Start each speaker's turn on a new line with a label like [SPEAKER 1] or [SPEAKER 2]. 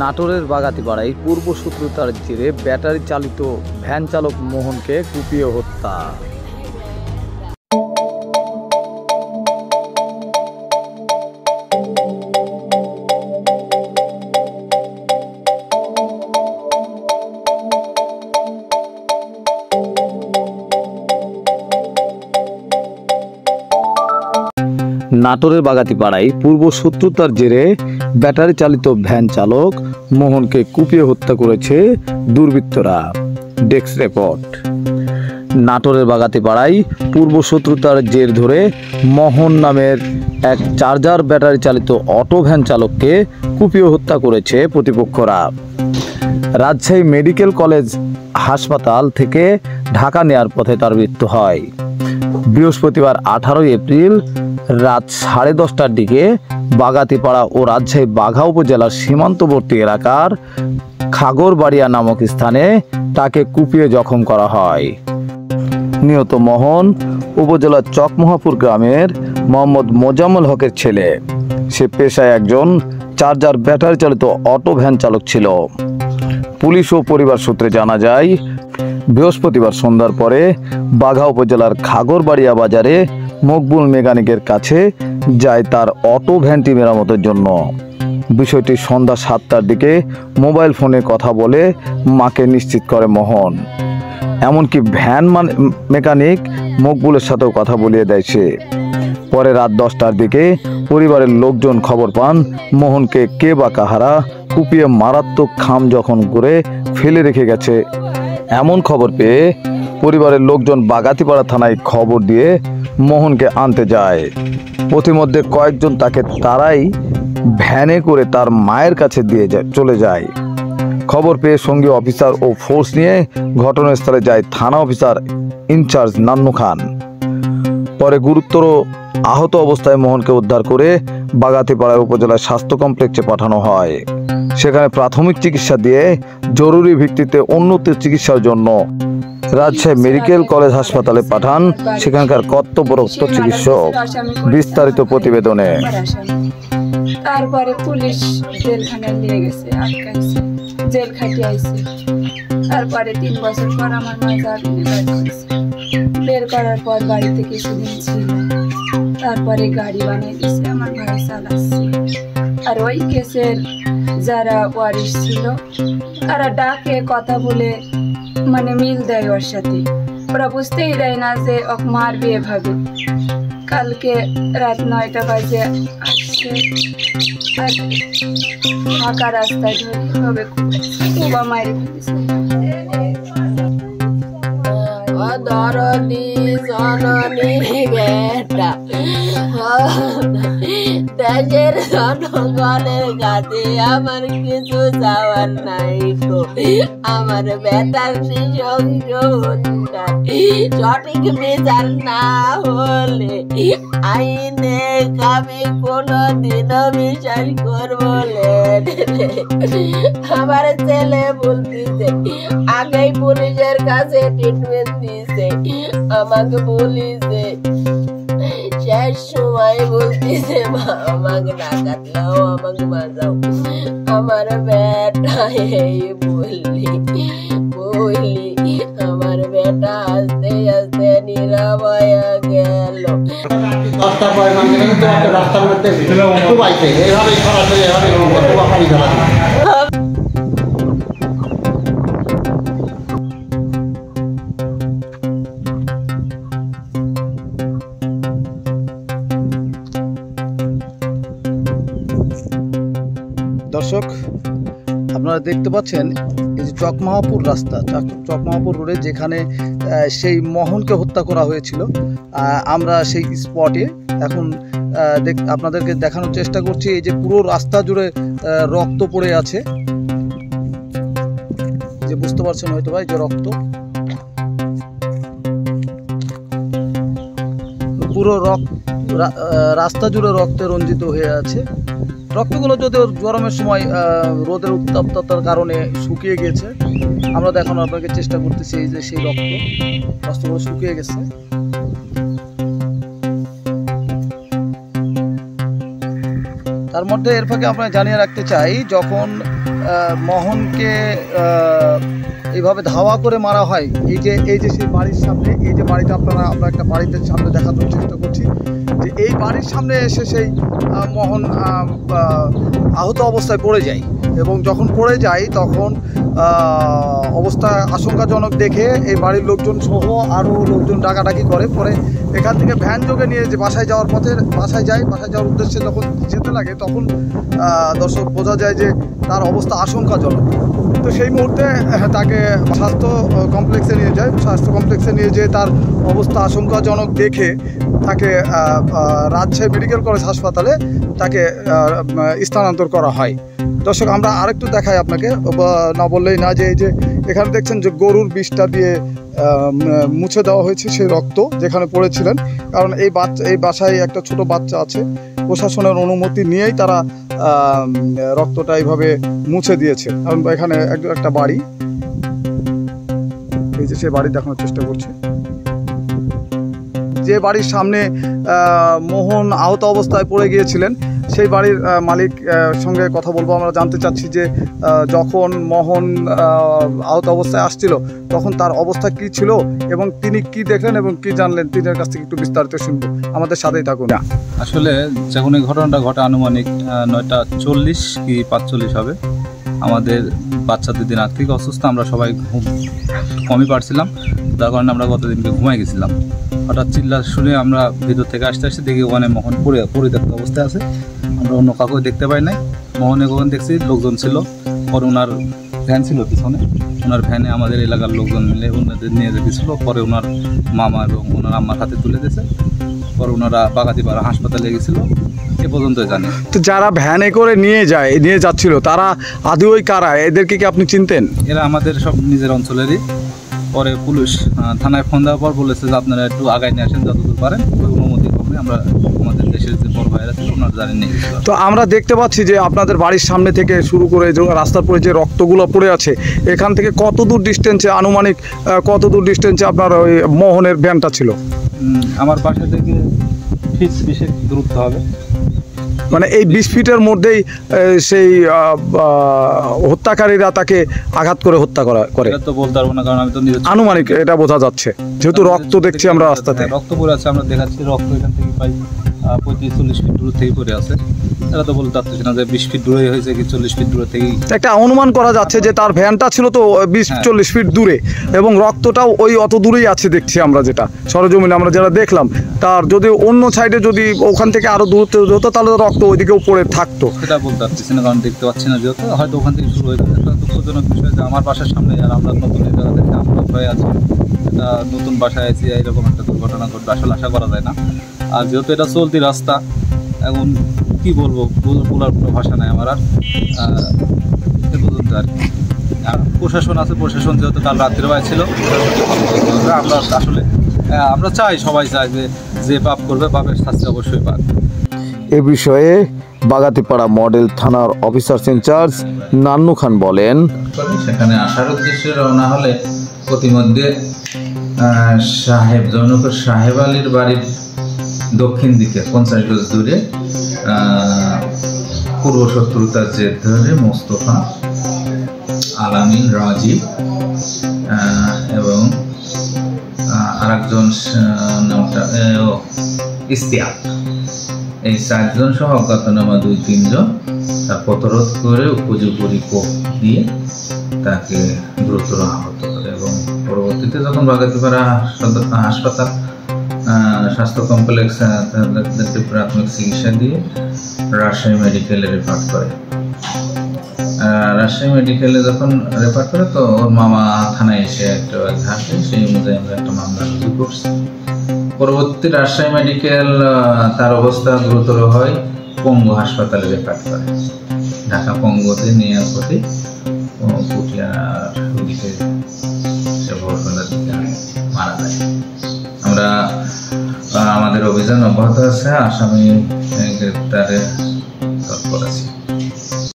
[SPEAKER 1] নাটোরের বাগাতিপাড়ায় পূর্ব শত্রুতার জেরে ব্যাটারি চালিত ভ্যান চালক মোহনকে কুপিয়ে হত্যা। নাটোরের বাগাতিপাড়ায় পূর্ব শত্রুতার জেরে ব্যাটারি চালিত ভ্যান চালক মোহনকে কুপিয়ে হত্যা করেছে দুর্বৃত্তরা। Desk report. নাটোরের বাগাতিপাড়ায় পূর্ব শত্রুতার জের ধরে মোহন নামের এক চার্জার ব্যাটারি চালিত অটো ভ্যান চালককে কুপিয়ে হত্যা করেছে প্রতিপক্ষরা। রাজশাহী মেডিকেল কলেজ হাসপাতাল থেকে ঢাকা নেয়ার পথে তার মৃত্যু হয়। বৃহস্পতিবার 18 এপ্রিল রাত 10:30টার দিকে বাগাতিপাড়া ও রাজশাহী বাঘা উপজেলার সীমান্তবর্তী এলাকার খাগরবাড়িয়া নামক স্থানে তাকে কুপিয়ে জখম করা হয়। নিহত মোহন উপজেলার চকমহাপুর গ্রামের মোহাম্মদ মোজাম্মেল হকের ছেলে। সে পেশায় একজন চার্জার ব্যাটারি চালিত অটো ভ্যান চালক ছিল। পুলিশ ও পরিবার সূত্রে জানা যায়, বৃহস্পতিবার সন্ধ্যার পরে বাঘা উপজেলার খাগরবাড়িয়া বাজারে মকবুল মেকানিকের কাছে যায় তার অটো ভ্যানটি মেরামতের জন্য। বিষয়টি সন্ধ্যা 7টার দিকে মোবাইল ফোনে কথা বলে মাকে নিশ্চিত করে মোহন। এমনকি ভ্যান মেকানিক মকবুলের সাথেও কথা বলিয়ে দেয় সে। পরে রাত 10টার দিকে পরিবারের লোকজন খবর পান মোহনকে কে বা কাহারা কুপিয়ে মারাত্মক খাম জখম করে ফেলে রেখে গেছে। এমন খবর পেয়ে পরিবারের লোকজন বাগাতিপাড়া থানায় খবর দিয়ে মোহনকে আনতে যায়। পথিমধ্যে কয়েকজন তাকে তারাই ভ্যানে করে তার মায়ের কাছে দিয়ে চলে যায়। খবর পেয়ে সঙ্গী অফিসার ও ফোর্স নিয়ে ঘটনাস্থলে যায় থানা অফিসার ইনচার্জ নান্নু খান। পরে গুরুতর আহত অবস্থায় মোহনকে উদ্ধার করে বাগাতিপাড়া উপজেলার স্বাস্থ্য কমপ্লেক্সে পাঠানো হয়। সেখানে প্রাথমিক চিকিৎসা দিয়ে জরুরি ভিত্তিতে উন্নত চিকিৎসার জন্য রাজশাহী মেডিকেল কলেজ হাসপাতালে পাঠান সেখানকার কর্তব্যরত চিকিৎসক। বিস্তারিত প্রতিবেদনে।
[SPEAKER 2] তারপরে পুলিশ জেলখানায় নিয়ে গেছে, আটকাইছে, জেল খাটিয়ে আইছে। তারপরে 3 বছর পর আমার মা জামিনে বের করেছে। বের করার পর বাড়িতে কিছুদিন ছিল। তারপরে গাড়ি বানিয়ে দিচ্ছে, আমার ভাই চালাচ্ছে। আর ওই কেসের যারা ওয়ারিশ ছিল তারা ডাকে কথা বলে মানে মিল দেয় ওর সাথে। ওরা বুঝতেই দেয় না যে ওক মারবে এভাবে। কালকে রাত 9টা বাজে আসছে, আর ফাঁকা রাস্তায় ধরে এভাবে কুবা মারি ফেলেছে।
[SPEAKER 3] দেশের জনগণের কাছে আমার কিছু চাওয়ার নাই গো। আমার বেটার সঠিক বিচার না হলে আইনে আমি কোনদিনও বিশ্বাস করবো। আমার ছেলে বলতেছে আগেই পুলিশের কাছে ট্রিটমেন্ট দিয়েছে, আমাকে বলিছে শেষ সময় বলতেছে মা আমাকে না কাটলেও আমাকে বাঁচাও। আমার বেটা এই বললি আমার বেটা আস্তে আস্তে নীরব হয়ে গেল। রাস্তার মধ্যে
[SPEAKER 1] দর্শক, আপনারা দেখতে পাচ্ছেন এই যে চকমহাপুর রাস্তা, চকমহাপুর রোডে যেখানে সেই মোহনকে হত্যা করা হয়েছিল। আমরা সেই স্পটে এখন আপনাদেরকে দেখানোর চেষ্টা করছি। এই যে পুরো রাস্তা জুড়ে রক্ত পড়ে আছে, যে বুঝতে পারছেন হয়তো ভাই, যে রক্ত পুরো রাস্তা জুড়ে রক্তে রঞ্জিত হয়ে আছে। রক্তগুলো যদিও গরমের সময় রোদের উত্তাপতার কারণে শুকিয়ে গেছে। আমরা দেখানোর আপনাকে চেষ্টা করতেছি। এই যে সেই রক্তগুলো শুকিয়ে গেছে। তার মধ্যে এর ফাঁকে আপনাকে জানিয়ে রাখতে চাই, যখন মোহনকে এইভাবে ধাওয়া করে মারা হয়, এই যে সেই বাড়ির সামনে, এই যে বাড়িটা আমরা একটা বাড়িতে সামনে দেখানোর চেষ্টা করছি, যে এই বাড়ির সামনে এসে সেই মোহন আহত অবস্থায় পড়ে যায়। এবং যখন পড়ে যায় তখন অবস্থা আশঙ্কাজনক দেখে এই বাড়ির লোকজন সহ আরও লোকজন ডাকাডাকি করে। পরে এখান থেকে ভ্যান যোগে নিয়ে যে বাসায় যাওয়ার উদ্দেশ্যে যখন যেতে লাগে, তখন দর্শক বোঝা যায় যে তার অবস্থা আশঙ্কাজনক। তো সেই মুহূর্তে তাকে স্বাস্থ্য কমপ্লেক্সে নিয়ে যেয়ে তার অবস্থা আশঙ্কাজনক দেখে তাকে রাজশাহী মেডিকেল কলেজ হাসপাতালে তাকে স্থানান্তর করা হয়। দর্শক, আমরা আরেকটু দেখাই আপনাকে, না বললেই না, যে এই যে এখানে দেখছেন যে গরুর বিষটা দিয়ে মুছে দেওয়া হয়েছে সেই রক্ত যেখানে পড়েছিলেন। কারণ এই বাসায় একটা ছোট বাচ্চা আছে, প্রশাসনের অনুমতি নিয়েই তারা রক্তটা এইভাবে মুছে দিয়েছে। কারণ এখানে একটা বাড়ি, এই যে সেই বাড়ি দেখানোর চেষ্টা করছে, যে বাড়ির সামনে মোহন আহত অবস্থায় পড়ে গিয়েছিলেন, সেই বাড়ির মালিক সঙ্গে কথা বলবো। আমরা জানতে চাচ্ছি যে যখন মোহন আহত অবস্থায় আসছিল তখন তার অবস্থা কি ছিল এবং তিনি কি দেখলেন এবং কি জানলেন, তিনের কাছ থেকে একটু বিস্তারিত শুনবো। আমাদের সাথেই থাকুন।
[SPEAKER 4] আসলে যখন এই ঘটনাটা ঘটে আনুমানিক 9:40 কি 45 হবে। আমাদের বাচ্চা 2 দিন আগ থেকে অসুস্থ, আমরা সবাই ঘুম কমই পারছিলাম, তার কারণে আমরা গতদিনকে ঘুমাই গেছিলাম। হঠাৎ চিল্লা শুনে আমরা ভিতর থেকে আসতে দেখি ওখানে মোহন পরিত্যক্ত অবস্থায় আছে। আমরা অন্য কাউকে দেখতে পাই নাই। মোহনে ওখানে দেখছি লোকজন ছিল, পরে ওনার ভ্যান ছিল পিছনে, ওনার ভ্যানে আমাদের এলাকার লোকজন মিলে ওনাদের নিয়ে যেতেছিল। পরে ওনার মামা এবং ওনার আম্মার হাতে তুলে দিয়েছে। পরে ওনারা বাগাতিপাড়া হাসপাতালে গেছিল, এ পর্যন্তই জানি।
[SPEAKER 1] তো যারা ভ্যানে করে নিয়ে যাচ্ছিল তারা আদৌ কারা? এদেরকে কি আপনি চিনতেন?
[SPEAKER 4] এরা আমাদের সব নিজের অঞ্চলেরই। পরে পুলিশ থানায় ফোন দেওয়ার পর বলেছে যে আপনারা একটু আগায় নিয়ে আসেন যতদূর পারেন, ওই অনুমতি কমে আমরা আমাদের দেশের যে বড় ভাইরা ছিল ওনার জানি নিয়ে গেছিলাম।
[SPEAKER 1] তো আমরা দেখতে পাচ্ছি যে আপনাদের বাড়ির সামনে থেকে শুরু করে যে রাস্তার পরে যে রক্তগুলো পড়ে আছে, এখান থেকে কতদূর ডিস্টেন্সে, আনুমানিক কতদূর ডিস্টেন্সে আপনার ওই মোহনের ভ্যানটা ছিল?
[SPEAKER 4] আমার বাসা থেকে 20 দূরত্ব হবে।
[SPEAKER 1] মানে এই 20 ফিটের মধ্যেই সেই হত্যাকারীরা তাকে আঘাত করে হত্যা করে?
[SPEAKER 4] এটা তো বলতে পারবো না, কারণ আমি তো নিজে
[SPEAKER 1] আনুমানিক এটা বোঝা যাচ্ছে, যেহেতু রক্ত দেখছি আমরা রাস্তাতে।
[SPEAKER 4] রক্ত পড়ে আছে, আমরা দেখাচ্ছি রক্ত এখান থেকে প্রায় 35-40 ফিট দূর থেকে পড়ে আছে। এরা তো বলতে পারতেছি না যে 20 ফিট দূরে হয়েছে কি 40 ফিট দূরে থেকেই।
[SPEAKER 1] একটা অনুমান করা যাচ্ছে যে তার ভ্যানটা ছিল তো 20-40 ফিট দূরে, এবং রক্তটাও ওই অত দূরেই আছে দেখছি আমরা, যেটা সরজমিনে আমরা যেটা দেখলাম। তার যদি অন্য সাইডে যদি ওখান থেকে আরো দূরত্ব হতো তাহলে রক্ত ওইদিকেও পড়ে থাকতো।
[SPEAKER 4] সেটা বলতে পারতেছি না, কারণ দেখতে পাচ্ছি না, যেহেতু হয়তো ওখান থেকে শুরু হয়েছে। একটা দুঃখজনক বিষয় যে আমার বাসার সামনে, আর আমরা নতুন এই জায়গা থেকে আমরা ভয়ে আছি, এটা নতুন বাসায় আছি, এরকম একটা দুর্ঘটনা ঘটবে আসলে আশা করা যায় না। আর যেহেতু এটা চলতি রাস্তা, এখন কি বলবো, বলার কোনো ভাষা নাই আমার আর। এ পর্যন্ত আর কি। আর প্রশাসন আছে, প্রশাসন যেহেতু কাল রাত্রির বেলায় ছিল, আমরা আসলে আমরা চাই, সবাই চায় যে পাপ করবে পাপের শাস্তি অবশ্যই পাক।
[SPEAKER 1] এ বিষয়ে বাগাতিপাড়া মডেল থানার অফিসার ইনচার্জ নান্নু খান বলেন,
[SPEAKER 5] সেখানে আসার উদ্দেশ্যে রওনা হলে প্রতিমধ্যে জৌনপুর সাহেব আলীর বাড়ির দক্ষিণ দিকে 50 গজ দূরে পূর্ব শত্রুতার জের ধরে মোস্তফা, আলামিন, রাজীব এবং আরেকজন নামটা ইস্তিয়াক, এই 4 জন সহ অজ্ঞাতনামা 2-3 জন তার প্রতিরোধ করে উপযোগী কোপ দিয়ে তাকে গুরুতর আহত করে। এবং পরবর্তীতে যখন বাগাতিপাড়া হাসপাতাল স্বাস্থ্য কমপ্লেক্সে তাদেরকে প্রাথমিক চিকিৎসা দিয়ে রাজশাহী মেডিকেলে রেফার করে। রাজশাহী মেডিকেলে যখন রেফার করে তো ওর মামা থানায় এসে একটা ঘাটে, সেই অনুযায়ী আমরা একটা মামলা রুজু করছি। পরবর্তী রাজশাহী মেডিকেল তার অবস্থা গুরুতর হয়, পঙ্গু হাসপাতালে রেফার করে। ঢাকা পঙ্গুতে নেওয়ার পথে পুটিয়ার ওদিকে সে ভোরবেলার দিকে মারা যায়। আমরা আমাদের অভিযান অব্যাহত আছে, আসামি গ্রেপ্তারে